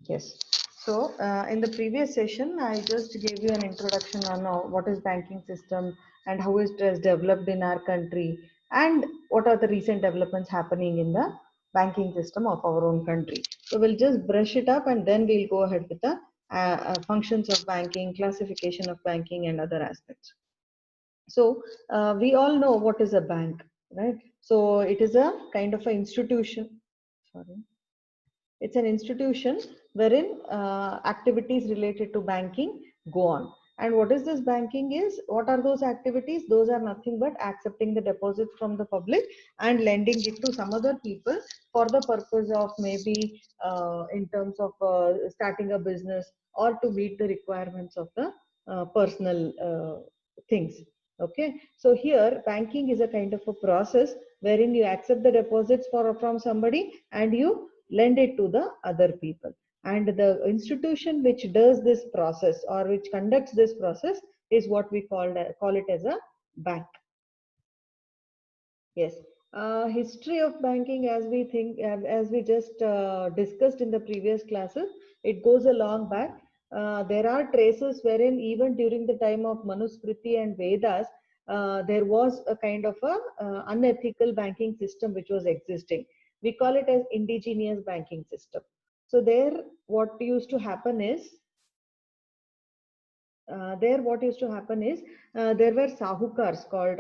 Yes. So, in the previous session, I just gave you an introduction on what is banking system and how it is developed in our country, and what are the recent developments happening in the banking system of our own country. So, we'll just brush it up and then we'll go ahead with the functions of banking, classification of banking, and other aspects. So, we all know what is a bank, right? So, it is a kind of an institution. Sorry, it's an institution wherein activities related to banking go on. And what is this banking is? What are those activities? Those are nothing but accepting the deposits from the public and lending it to some other people for the purpose of maybe in terms of starting a business or to meet the requirements of the personal things. Okay, so here banking is a kind of a process wherein you accept the deposits from somebody and you lend it to the other people, and the institution which does this process or which conducts this process is what we call it as a bank. Yes. History of banking, as we think, as we just discussed in the previous classes, it goes a long back. There are traces wherein even during the time of Manusmriti and Vedas, there was a kind of a unethical banking system which was existing. We call it as indigenous banking system. So there, what used to happen is, there were sahukars called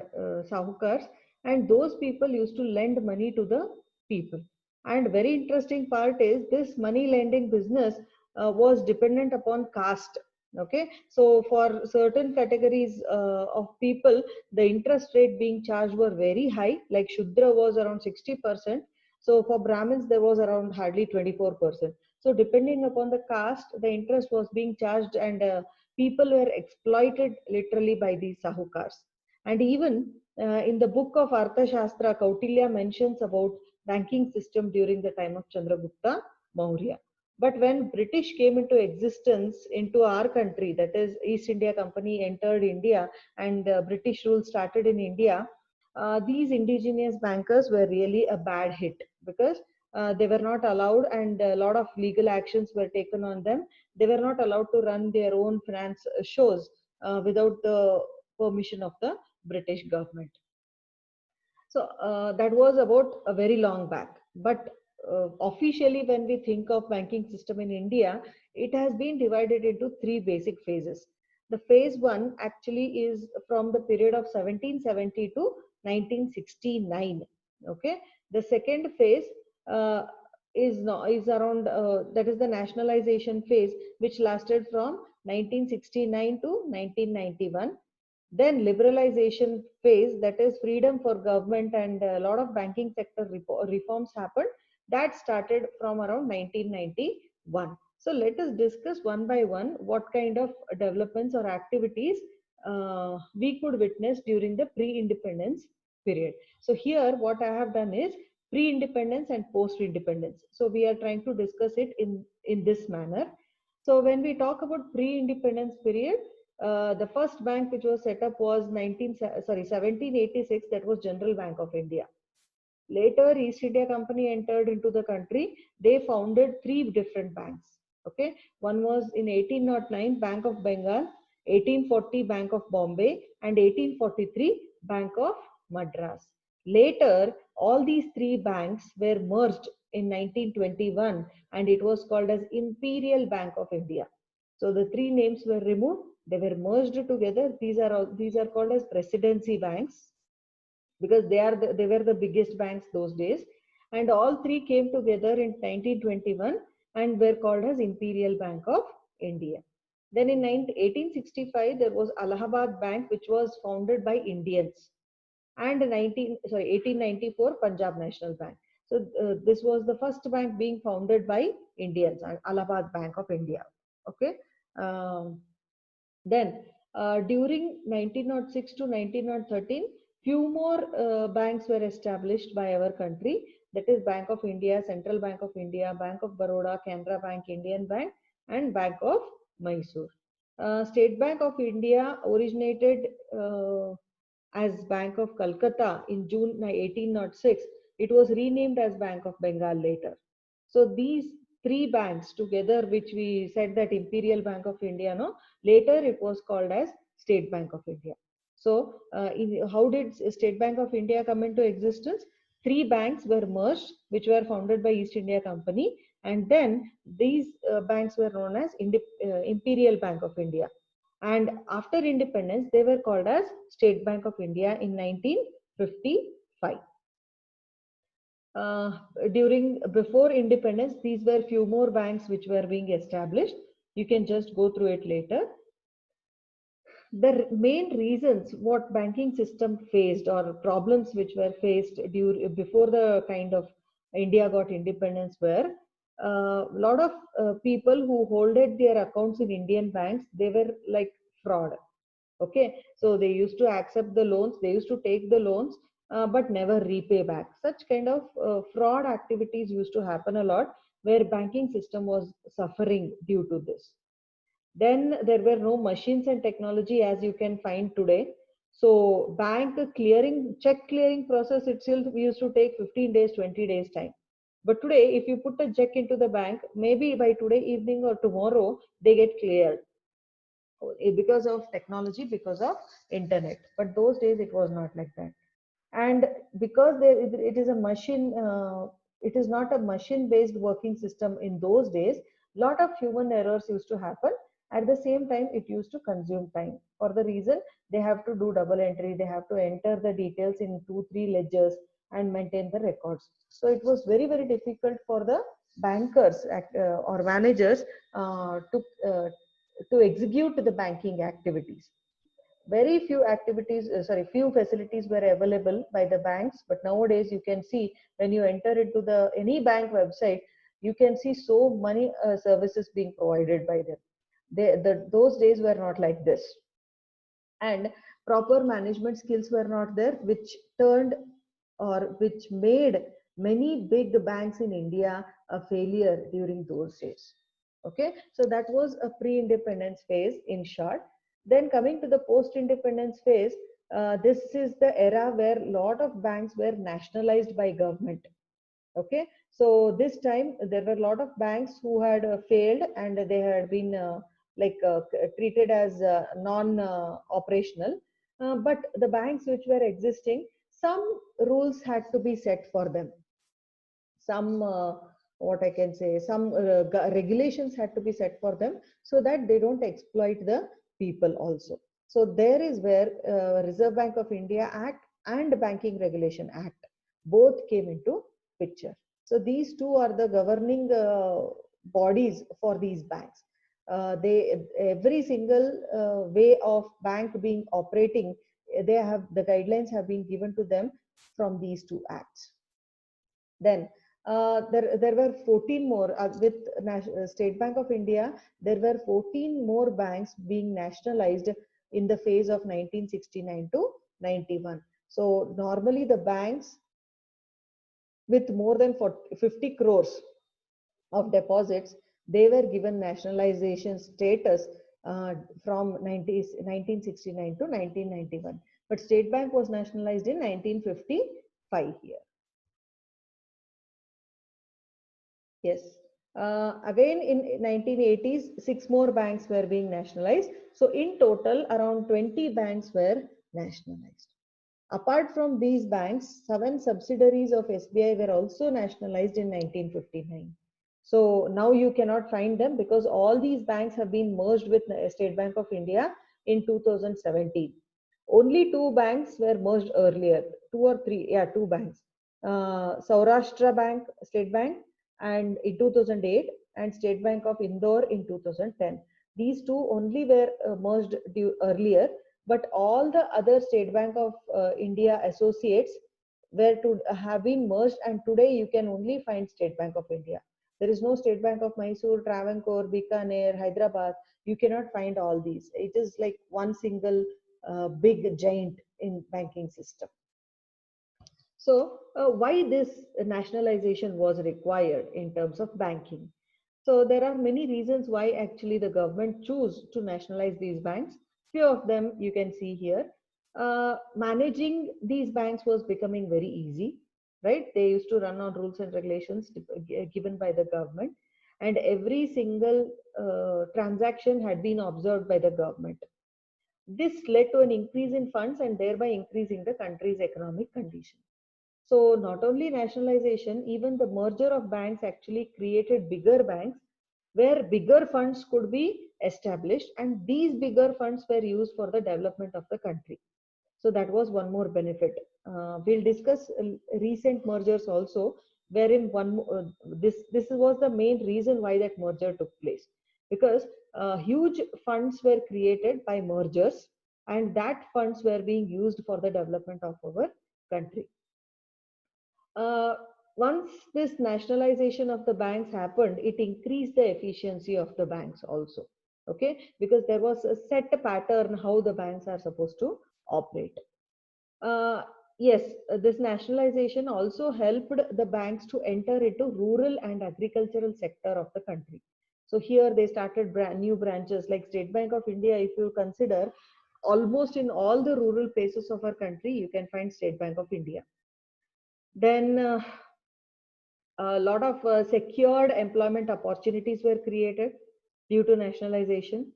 sahukars, and those people used to lend money to the people. And very interesting part is this money lending business was dependent upon caste. Okay, so for certain categories of people, the interest rate being charged were very high, like Shudra was around 60%. So for Brahmins, there was around hardly 24%. So depending upon the caste, the interest was being charged, and people were exploited literally by these sahukars. And even in the book of Arthashastra, Kautilya mentions about banking system during the time of Chandragupta Maurya. But when British came into existence into our country, that is East India Company entered India and British rule started in India, these indigenous bankers were really a bad hit because they were not allowed, and a lot of legal actions were taken on them. They were not allowed to run their own finance shows without the permission of the British government. So that was about a very long back. But officially, when we think of banking system in India, it has been divided into three basic phases. The phase one actually is from the period of 1770 to 1969. Okay, the second phase uh, is no, is around that is the nationalization phase, which lasted from 1969 to 1991. Then liberalization phase, that is freedom for government, and a lot of banking sector reforms happened. That started from around 1991. So let us discuss one by one what kind of developments or activities we could witness during the pre-independence period. So here what I have done is pre-independence and post-independence. So we are trying to discuss it in this manner. So when we talk about pre-independence period, the first bank which was set up was 1786. That was General Bank of India. Later, East India Company entered into the country. They founded three different banks. Okay, one was in 1809 Bank of Bengal, 1840 Bank of Bombay, and 1843 Bank of Madras. Later, all these three banks were merged in 1921, and it was called as Imperial Bank of India. So the three names were removed. They were merged together. These are called as presidency banks because they were the biggest banks those days, and all three came together in 1921 and were called as Imperial Bank of India. Then in 1865 there was Allahabad Bank, which was founded by Indians, and 1894 Punjab National Bank. So this was the first bank being founded by Indians, Allahabad Bank of India. Okay. um, then, during 1906 to 1913, few more banks were established by our country. That is Bank of India, Central Bank of India, Bank of Baroda, Canara Bank, Indian Bank, and Bank of Mysore. State Bank of India originated as Bank of Calcutta in June 1806. It was renamed as Bank of Bengal later. So these three banks together, which we said that Imperial Bank of India, no, later it was called as State Bank of India. So how did State Bank of India come into existence? Three banks were merged, which were founded by East India Company, and then these banks were known as Imperial Bank of India. And after independence, they were called as State Bank of India in 1955. Before independence, these were few more banks which were being established. You can just go through it later. The main reasons what banking system faced, or problems which were faced before the kind of India got independence, were a lot of people who holded their accounts in Indian banks, they were like fraud. Okay, so they used to accept the loans, they used to take the loans, but never repay back. Such kind of fraud activities used to happen a lot, where banking system was suffering due to this. Then there were no machines and technology as you can find today. So bank clearing, check clearing process itself used to take 15 days, 20 days time. But today, if you put a check into the bank, maybe by today evening or tomorrow, they get cleared because of technology, because of internet. But those days it was not like that. And because it is a machine, it is not a machine based working system in those days, lot of human errors used to happen. At the same time, it used to consume time, for the reason they have to do double entry, they have to enter the details in 2 3 ledgers and maintain the records. So it was very very difficult for the bankers or managers to execute the banking activities. Very few few facilities were available by the banks. But nowadays you can see, when you enter into the any bank website, you can see so many services being provided by them. Those days were not like this. And proper management skills were not there, which turned, or which made many big banks in India a failure during those days. Okay, so that was a pre-independence phase in short. Then coming to the post-independence phase, this is the era where a lot of banks were nationalized by government. Okay, so this time there were a lot of banks who had failed, and they had been treated as non operational. But the banks which were existing, some rules had to be set for them. Some what I can say, some regulations had to be set for them, so that they don't exploit the people also. So there is where Reserve Bank of India Act and Banking Regulation Act both came into picture. So these two are the governing bodies for these banks. They every single way of bank being operating, they have the guidelines have been given to them from these two acts. Then there were 14 more with State Bank of India. There were 14 more banks being nationalized in the phase of 1969 to 91. So normally the banks with more than 50 crores of deposits, they were given nationalization status from 1969 to 1991. But State Bank was nationalized in 1955 here. Yes. Again, in 1980s, 6 more banks were being nationalized. So in total, around 20 banks were nationalized. Apart from these banks, 7 subsidiaries of SBI were also nationalized in 1959. So now you cannot find them, because all these banks have been merged with State Bank of India in 2017. Only 2 banks were merged earlier, 2 or 3, yeah, 2 banks. Saurashtra Bank, State Bank, and in 2008, and State Bank of Indore in 2010. These two only were merged earlier, but all the other State Bank of India associates were to have been merged, and today you can only find State Bank of India. There is no State Bank of Mysore, Travancore, Bikaner, Hyderabad. You cannot find all these. It is like one single big giant in banking system. So why this nationalization was required in terms of banking? So there are many reasons why actually the government choose to nationalize these banks. Few of them you can see here. Managing these banks was becoming very easy, right? They used to run on rules and regulations given by the government. and every single transaction had been observed by the government. This led to an increase in funds and thereby increasing the country's economic condition. So not only nationalization, even the merger of banks actually created bigger banks where bigger funds could be established, and these bigger funds were used for the development of the country. So that was one more benefit. We'll discuss recent mergers also, wherein this was the main reason why that merger took place, because huge funds were created by mergers, and that funds were being used for the development of our country. Uh, Once this nationalization of the banks happened, it increased the efficiency of the banks also. Okay, because there was a set pattern how the banks are supposed to operate. Uh, yes, this nationalization also helped the banks to enter into rural and agricultural sector of the country. So here they started brand new branches like State Bank of India. If you consider, almost in all the rural places of our country, you can find State Bank of India. Then a lot of secured employment opportunities were created due to nationalization.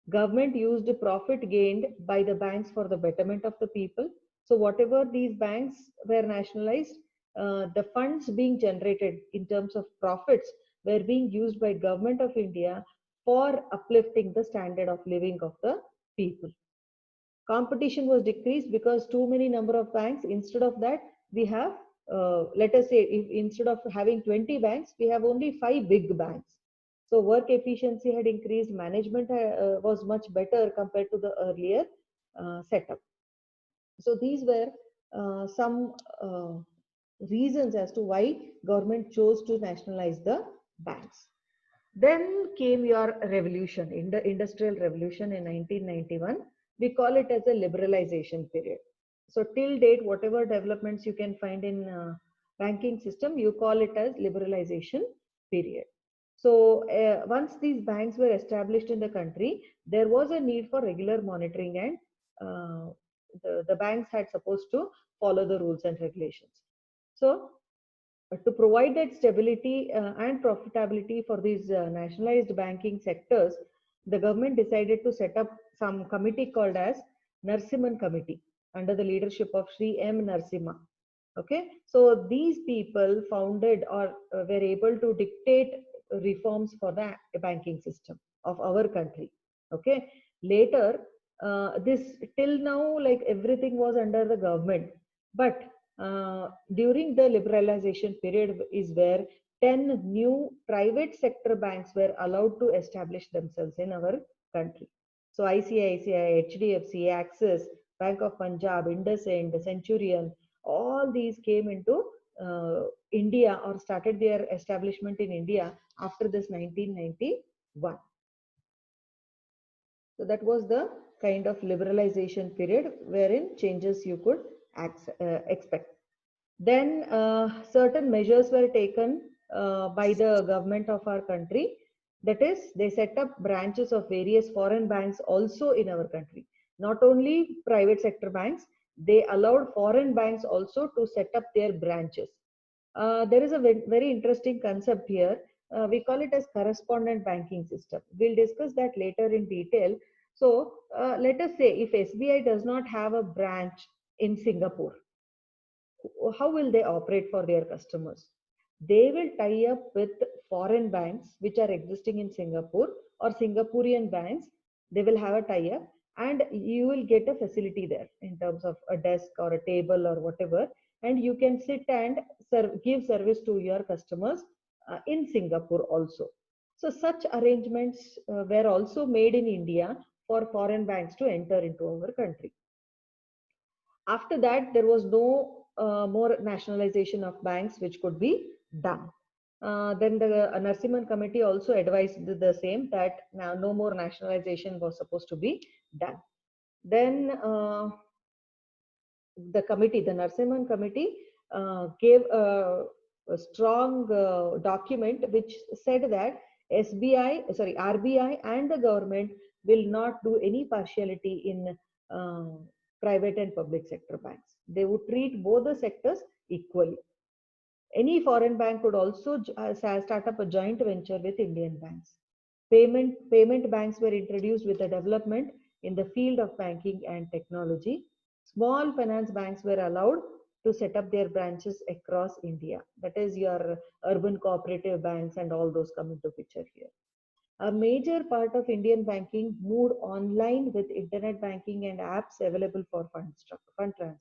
Government used profit gained by the banks for the betterment of the people. So whatever these banks were nationalized, the funds being generated in terms of profits were being used by Government of India for uplifting the standard of living of the people. Competition was decreased because too many number of banks. Instead of that, we have, let us say, if instead of having 20 banks, we have only 5 big banks. So work efficiency had increased, management was much better compared to the earlier setup. So these were some reasons as to why government chose to nationalize the banks. Then came your revolution, in the industrial revolution in 1991. We call it as a liberalization period. So till date, whatever developments you can find in banking system, you call it as liberalization period. So once these banks were established in the country, there was a need for regular monitoring, and the banks had supposed to follow the rules and regulations. So to provide that stability and profitability for these nationalized banking sectors, the government decided to set up some committee called as Narsimhan Committee under the leadership of Sri M. Narsimha. Okay, so these people founded or were able to dictate reforms for the banking system of our country. Okay, later this till now, like everything was under the government, but during the liberalization period is where 10 new private sector banks were allowed to establish themselves in our country. So ICICI, HDFC, Axis, Bank of Punjab, IndusInd, Centurion, all these came into India or started their establishment in India after this 1991. So that was the kind of liberalization period wherein changes you could expect. Then certain measures were taken by the government of our country. That is, they set up branches of various foreign banks also in our country. Not only private sector banks, they allowed foreign banks also to set up their branches. There is a very interesting concept here. We call it as correspondent banking system. We'll discuss that later in detail. So let us say if SBI does not have a branch in Singapore, how will they operate for their customers? They will tie up with foreign banks which are existing in Singapore or Singaporean banks. They will have a tie up, and you will get a facility there in terms of a desk or a table or whatever, and you can sit and give service to your customers in Singapore also. So such arrangements were also made in India for foreign banks to enter into our country. After that, there was no more nationalization of banks which could be done. Then the Narsimhan committee also advised the same, that now no more nationalization was supposed to be done. Then the Narsimhan committee gave a strong document which said that RBI and the government will not do any partiality in private and public sector banks. They would treat both the sectors equally. Any foreign bank could also start up a joint venture with Indian banks. Payment banks were introduced with the development in the field of banking and technology. Small finance banks were allowed to set up their branches across India. That is your urban cooperative banks and all those come into picture here. A major part of Indian banking moved online with internet banking and apps available for fund transfer.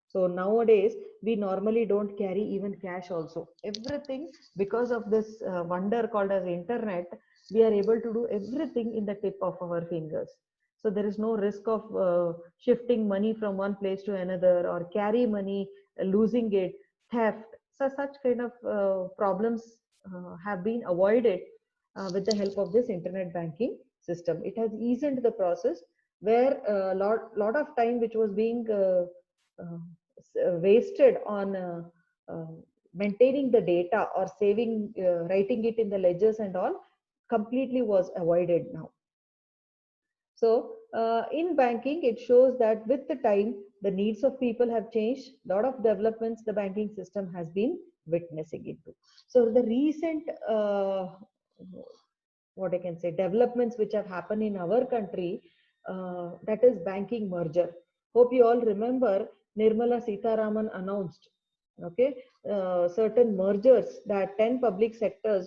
So nowadays, we normally don't carry even cash also. Everything, because of this wonder called as internet, we are able to do everything in the tip of our fingers. So there is no risk of shifting money from one place to another or carry money, losing it, theft. So such kind of problems have been avoided with the help of this internet banking system. It has eased the process where a lot of time which was being wasted on uh, maintaining the data or saving, writing it in the ledgers and all, completely was avoided now. So in banking, it shows that with the time, the needs of people have changed. A lot of developments the banking system has been witnessing into. So the recent, what I can say, developments which have happened in our country, that is banking merger. Hope you all remember Nirmala Sitharaman announced, okay, certain mergers that 10 public sector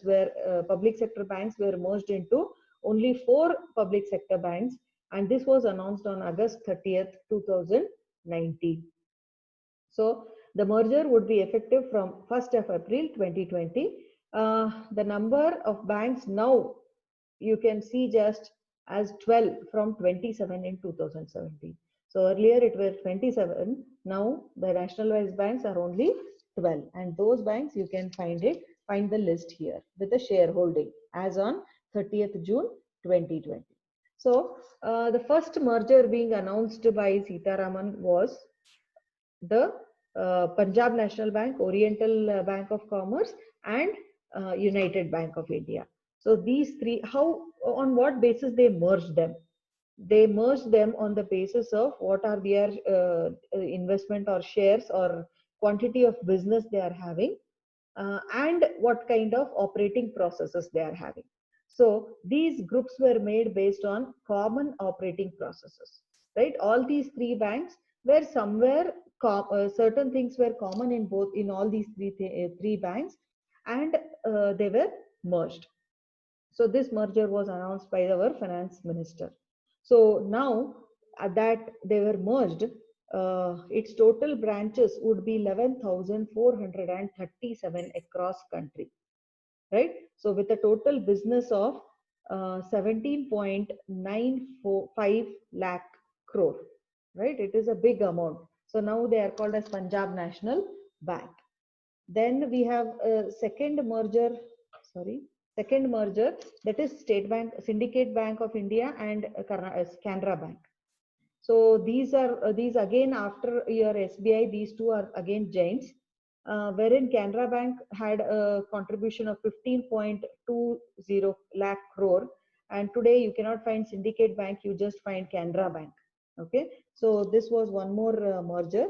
banks were merged into only 4 public sector banks, and this was announced on August 30th, 2019. So the merger would be effective from 1st of April 2020. The number of banks now you can see just as 12 from 27 in 2017. So earlier it was 27. Now the nationalized banks are only 12, and those banks you can find the list here with the shareholding as on 30th June 2020. So the first merger being announced by Sitharaman was the Punjab National Bank, Oriental Bank of Commerce, and United Bank of India. So these three, how, on what basis they merged them? They merged them on the basis of what are their investment or shares or quantity of business they are having, and what kind of operating processes they are having. So these groups were made based on common operating processes, right? All these three banks were somewhere certain things were common in all these three banks, and they were merged. So this merger was announced by our finance minister. So now that they were merged, its total branches would be 11,437 across country, right? So with a total business of 17.945 lakh crore, right? It is a big amount. So now they are called as Punjab National Bank. Then we have a second merger, that is State Bank, Syndicate Bank of India, and Canara Bank. So these again after your SBI, these two are again giants, wherein Canara Bank had a contribution of 15.20 lakh crore, and today you cannot find Syndicate Bank, you just find Canara Bank. Okay, so this was one more merger.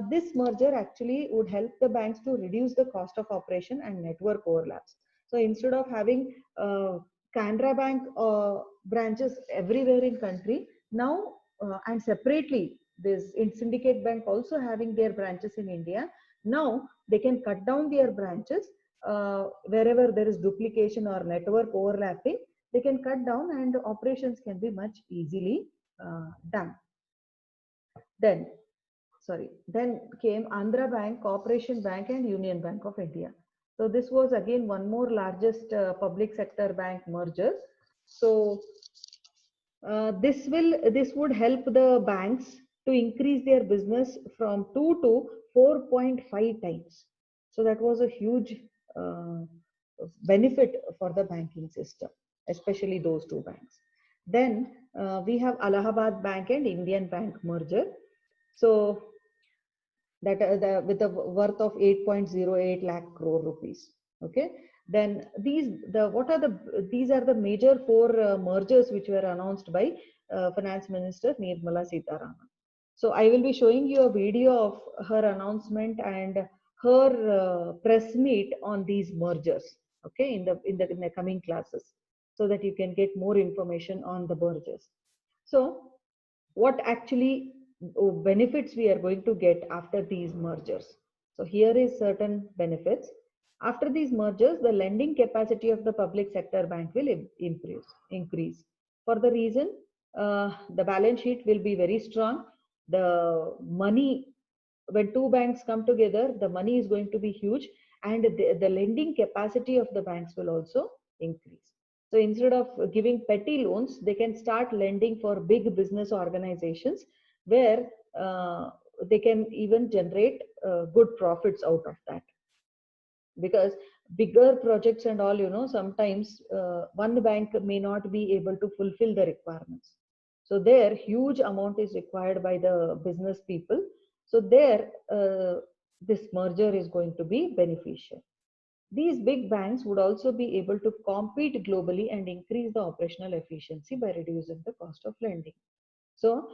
This merger actually would help the banks to reduce the cost of operation and network overlaps. So instead of having Canara Bank branches everywhere in country, now and separately this in Syndicate Bank also having their branches in India, now they can cut down their branches wherever there is duplication or network overlapping, they can cut down and operations can be much easily done. Then came Andhra Bank, Corporation Bank, and Union Bank of India. So this was again one more largest public sector bank merger. So this would help the banks to increase their business from 2 to 4.5 times. So that was a huge benefit for the banking system, especially those two banks. Then we have Allahabad Bank and Indian Bank merger. So that with a worth of 8.08 lakh crore rupees. Okay. Then these are the major 4 mergers which were announced by Finance Minister Nirmala Sitharaman. So I will be showing you a video of her announcement and her press meet on these mergers, okay, in the coming classes, so that you can get more information on the mergers. So what actually benefits we are going to get after these mergers? So here is certain benefits. After these mergers, the lending capacity of the public sector bank will increase. For the reason, the balance sheet will be very strong. The money, when two banks come together, the money is going to be huge, and the lending capacity of the banks will also increase. So instead of giving petty loans, they can start lending for big business organizations where they can even generate good profits out of that. Because bigger projects and all, sometimes one bank may not be able to fulfill the requirements. So there, huge amount is required by the business people. So there, this merger is going to be beneficial. These big banks would also be able to compete globally and increase the operational efficiency by reducing the cost of lending. So,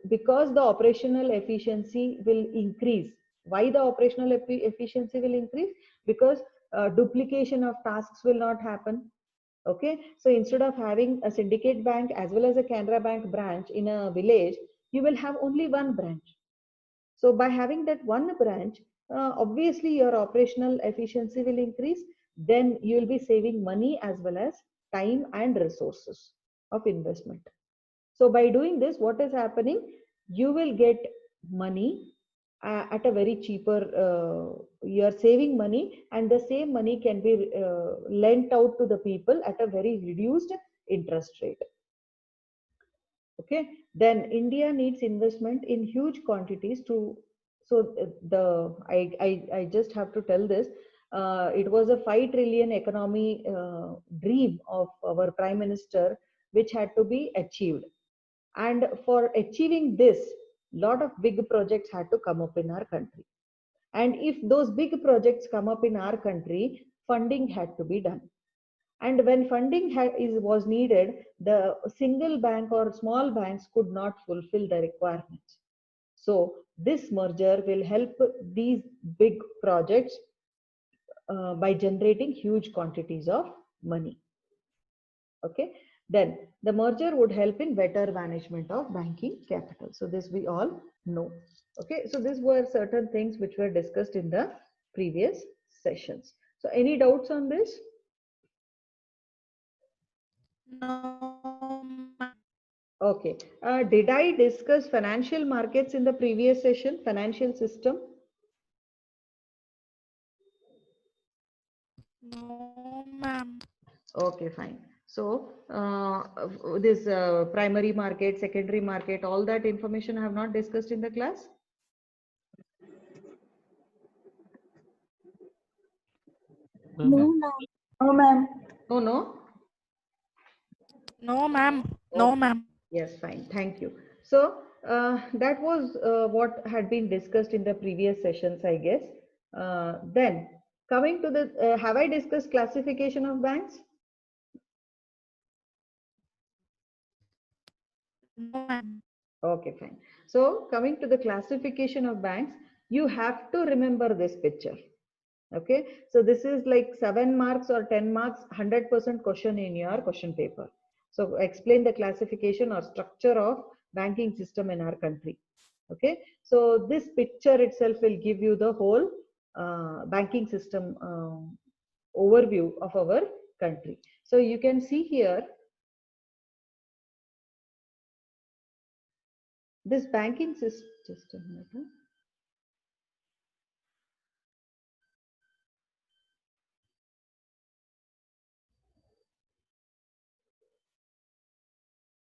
because the operational efficiency will increase. Why the operational efficiency will increase? Because duplication of tasks will not happen. Okay, so instead of having a syndicate bank as well as a Canara Bank branch in a village, you will have only one branch. So by having that one branch, obviously your operational efficiency will increase. Then you will be saving money as well as time and resources of investment. So by doing this, what is happening? You will get money at a very cheaper, you are saving money, and the same money can be lent out to the people at a very reduced interest rate. Okay, then India needs investment in huge quantities to, so the I just have to tell this, it was a 5 trillion economy dream of our prime minister, which had to be achieved. And for achieving this, lot of big projects had to come up in our country. And if those big projects come up in our country, funding had to be done. And when funding was needed, the single bank or small banks could not fulfill the requirements. So this merger will help these big projects by generating huge quantities of money. Okay, then the merger would help in better management of banking capital. So this we all know. Okay, so these were certain things which were discussed in the previous sessions. So any doubts on this? No, ma'am. Okay. Did I discuss financial markets in the previous session, financial system? No, ma'am. Okay, fine. So, this primary market, secondary market, all that information I have not discussed in the class? No, No, ma'am. ma'am. No, ma'am. Oh, no? No, ma'am. No, Okay. ma'am. Yes, fine. Thank you. So, that was what had been discussed in the previous sessions, I guess. Then, coming to the, have I discussed classification of banks? No, ma'am. Okay, fine. So coming to the classification of banks, you have to remember this picture. Okay, so this is like 7 marks or 10 marks, 100% question in your question paper. So explain the classification or structure of banking system in our country. Okay, so this picture itself will give you the whole banking system overview of our country. So you can see here, this banking system, just a minute.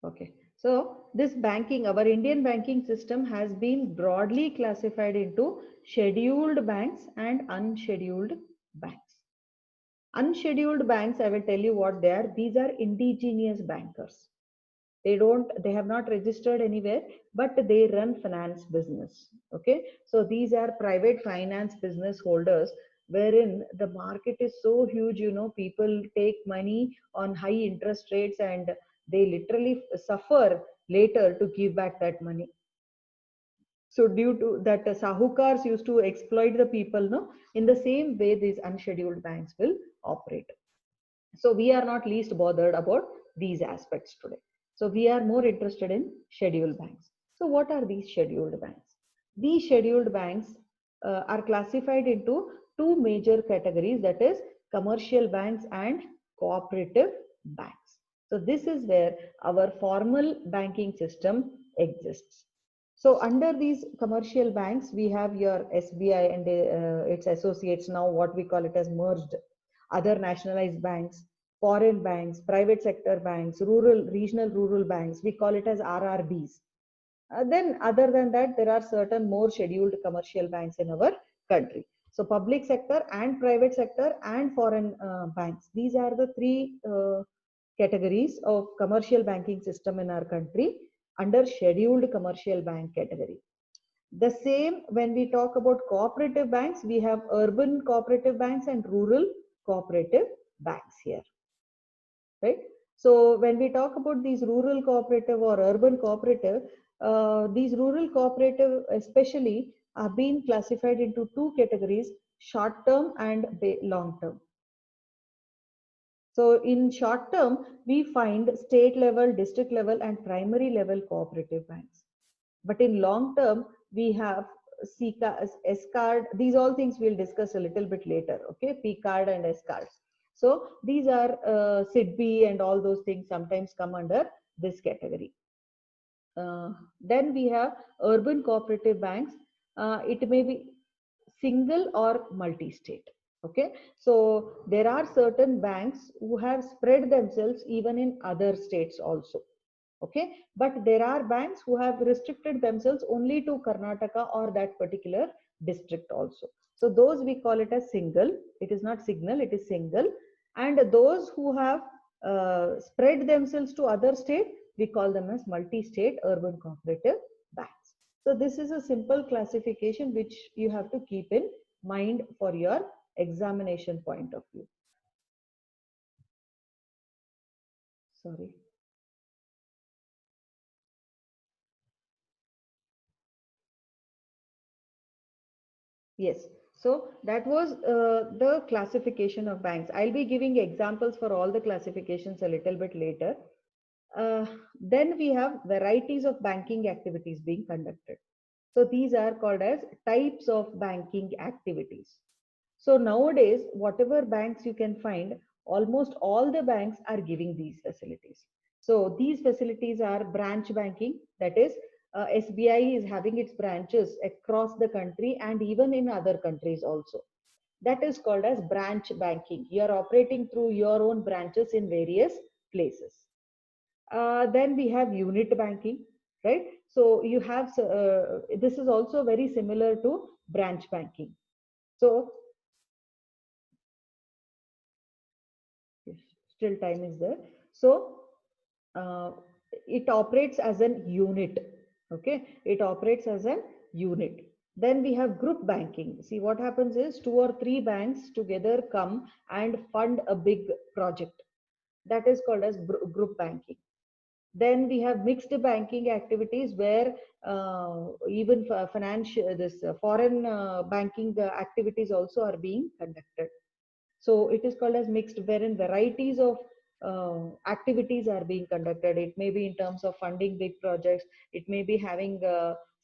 Okay, so this banking, our Indian banking system has been broadly classified into scheduled banks and unscheduled banks. Unscheduled banks, I will tell you what they are. These are indigenous bankers. They have not registered anywhere, but they run finance business. Okay, so these are private finance business holders wherein the market is so huge, people take money on high interest rates and they literally suffer later to give back that money. So due to that, sahukars used to exploit the people, no? In the same way, these unscheduled banks will operate. So we are not least bothered about these aspects today. So we are more interested in scheduled banks. So what are these scheduled banks? These scheduled banks are classified into two major categories, that is commercial banks and cooperative banks. So this is where our formal banking system exists. So under these commercial banks, we have your SBI and its associates, now what we call it as merged, other nationalized banks, foreign banks, private sector banks, regional rural banks, we call it as RRBs. Then other than that, there are certain more scheduled commercial banks in our country. So public sector and private sector and foreign banks. These are the three categories of commercial banking system in our country under scheduled commercial bank category. The same when we talk about cooperative banks, we have urban cooperative banks and rural cooperative banks here, right? So when we talk about these rural cooperative or urban cooperative, these rural cooperative especially are being classified into two categories, short term and long term. So in short term, we find state level, district level and primary level cooperative banks. But in long term, we have S-card, these all things we'll discuss a little bit later, okay? P-card and S-cards. So these are SIDBI and all those things sometimes come under this category. Then we have urban cooperative banks. It may be single or multi-state. Okay, so there are certain banks who have spread themselves even in other states also. Okay, but there are banks who have restricted themselves only to Karnataka or that particular district also. So those we call it as single. It is not signal, it is single. And those who have spread themselves to other state, we call them as multi-state urban cooperative banks. So this is a simple classification which you have to keep in mind for your examination point of view. Sorry. Yes, so that was the classification of banks. I'll be giving examples for all the classifications a little bit later. Then we have varieties of banking activities being conducted. So these are called as types of banking activities. So nowadays, whatever banks you can find, almost all the banks are giving these facilities. So these facilities are branch banking, that is, SBI is having its branches across the country and even in other countries also. That is called as branch banking. You are operating through your own branches in various places. Then we have unit banking, right? So you have, this is also very similar to branch banking. So still time is there. So it operates as an unit. Okay, it operates as a unit. Then we have group banking. See, what happens is 2 or 3 banks together come and fund a big project. That is called as group banking. Then we have mixed banking activities where even financial, foreign banking activities also are being conducted. So it is called as mixed, wherein varieties of activities are being conducted. It may be in terms of funding big projects. It may be having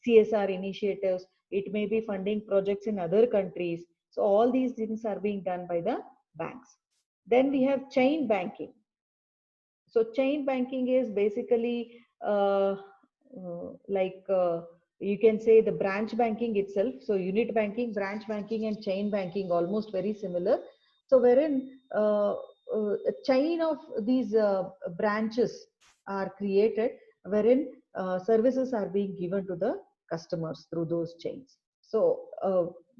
CSR initiatives. It may be funding projects in other countries. So all these things are being done by the banks. Then we have chain banking. So chain banking is basically you can say the branch banking itself. So unit banking, branch banking and chain banking almost very similar. So wherein a chain of these branches are created, wherein services are being given to the customers through those chains. So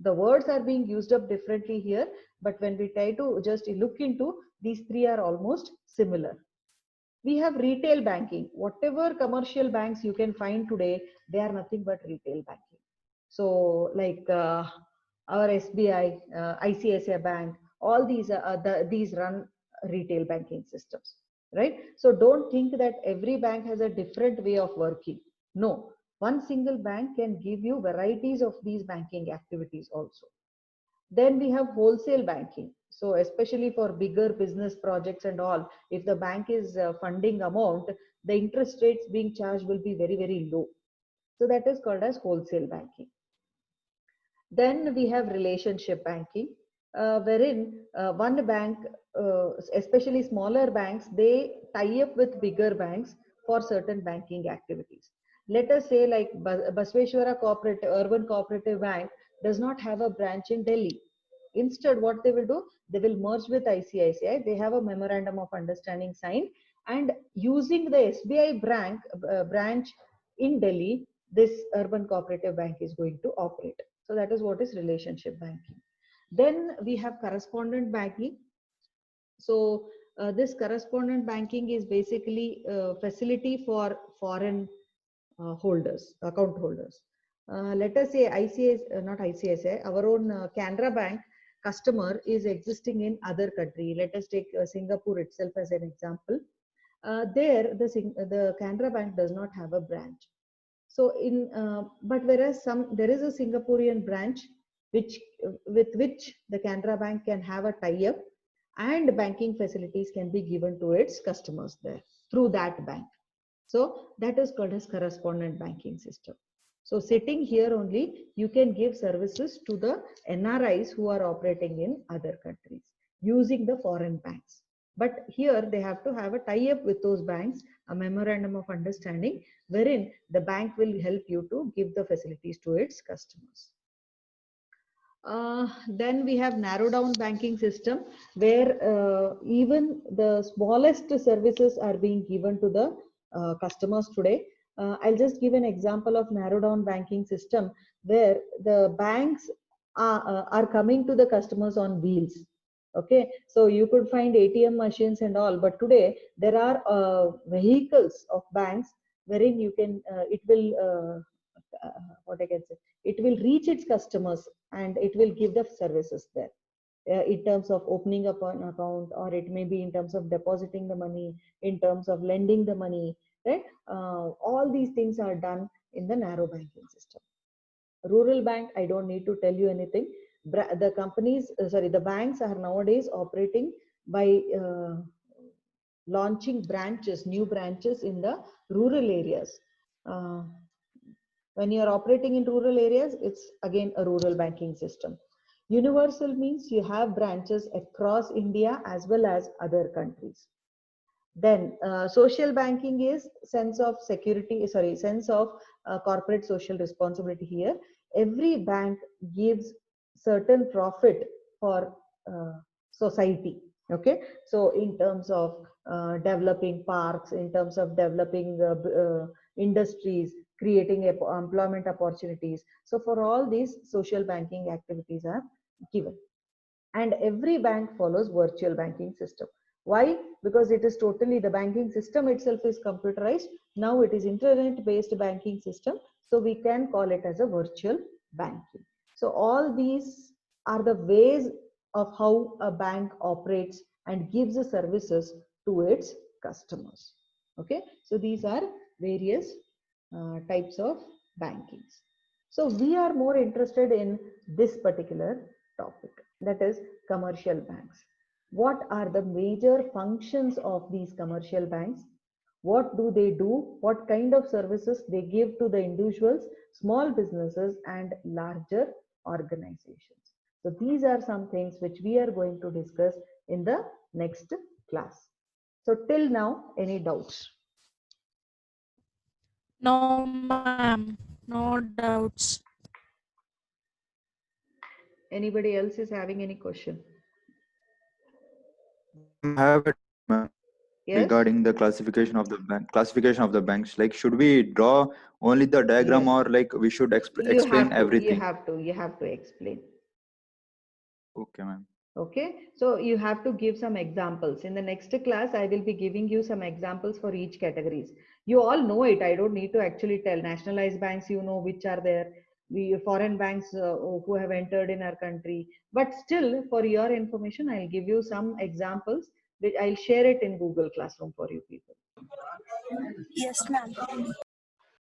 the words are being used up differently here, but when we try to just look into, these three are almost similar. We have retail banking. Whatever commercial banks you can find today, they are nothing but retail banking. So like our SBI, ICICI Bank, all these these run retail banking systems, right? So don't think that every bank has a different way of working. No, One single bank can give you varieties of these banking activities also. Then we have wholesale banking. So especially for bigger business projects and all, if the bank is funding amount, the interest rates being charged will be very, very low. So that is called as wholesale banking. Then we have relationship banking, wherein one bank, especially smaller banks, they tie up with bigger banks for certain banking activities. Let us say like Basveshwara Cooperative, Urban Cooperative Bank does not have a branch in Delhi. Instead, what they will do, they will merge with ICICI. They have a memorandum of understanding signed, and using the SBI branch in Delhi, this urban cooperative bank is going to operate. So that is what is relationship banking. Then we have correspondent banking. So this correspondent banking is basically a facility for foreign holders, account holders. Let us say ICICI, not ICICI, our own Canara Bank customer is existing in other country. Let us take Singapore itself as an example. There, the Canara Bank does not have a branch. So but whereas there is a Singaporean branch which with which the Canara Bank can have a tie-up, and banking facilities can be given to its customers there through that bank. So that is called as correspondent banking system. So sitting here only, you can give services to the NRIs who are operating in other countries using the foreign banks. But here they have to have a tie-up with those banks, a memorandum of understanding, wherein the bank will help you to give the facilities to its customers. Then we have narrow down banking system, where even the smallest services are being given to the customers today. I'll just give an example of narrow down banking system, where the banks are coming to the customers on wheels. Okay, so you could find ATM machines and all, but today there are vehicles of banks wherein you can, it will, what I can say, it will reach its customers and it will give the services there. In terms of opening up an account, or it may be in terms of depositing the money, in terms of lending the money, right? All these things are done in the narrow banking system. Rural bank, I don't need to tell you anything. The companies, the banks are nowadays operating by launching branches, new branches in the rural areas. When you are operating in rural areas, it's again a rural banking system. Universal means you have branches across India as well as other countries. Then social banking is sense of security, sense of corporate social responsibility here. Every bank gives certain profit for society. Okay, so in terms of developing parks, in terms of developing industries, creating employment opportunities. So for all these, social banking activities are given. And every bank follows virtual banking system. Why? Because it is totally, the banking system itself is computerized. Now it is internet-based banking system. So we can call it as a virtual banking. So all these are the ways of how a bank operates and gives the services to its customers. Okay, so these are various types of bankings. So we are more interested in this particular topic, that is commercial banks. What are the major functions of these commercial banks? What do they do? What kind of services they give to the individuals, small businesses, and larger organizations? So these are some things which we are going to discuss in the next class. So till now, any doubts? No, ma'am. No doubts. Anybody else is having any question? I have a ma'am, Yes? regarding the classification of the banks. Like, should we draw only the diagram, Yes. or like we should explain You everything? have to explain. Okay, ma'am. Okay, so you have to give some examples. In the next class, I will be giving you some examples for each categories. You all know it. I don't need to actually tell. Nationalized banks, you know which are there. We foreign banks who have entered in our country. But still, for your information, I'll give you some examples. Which I'll share it in Google Classroom for you people. Yes, ma'am.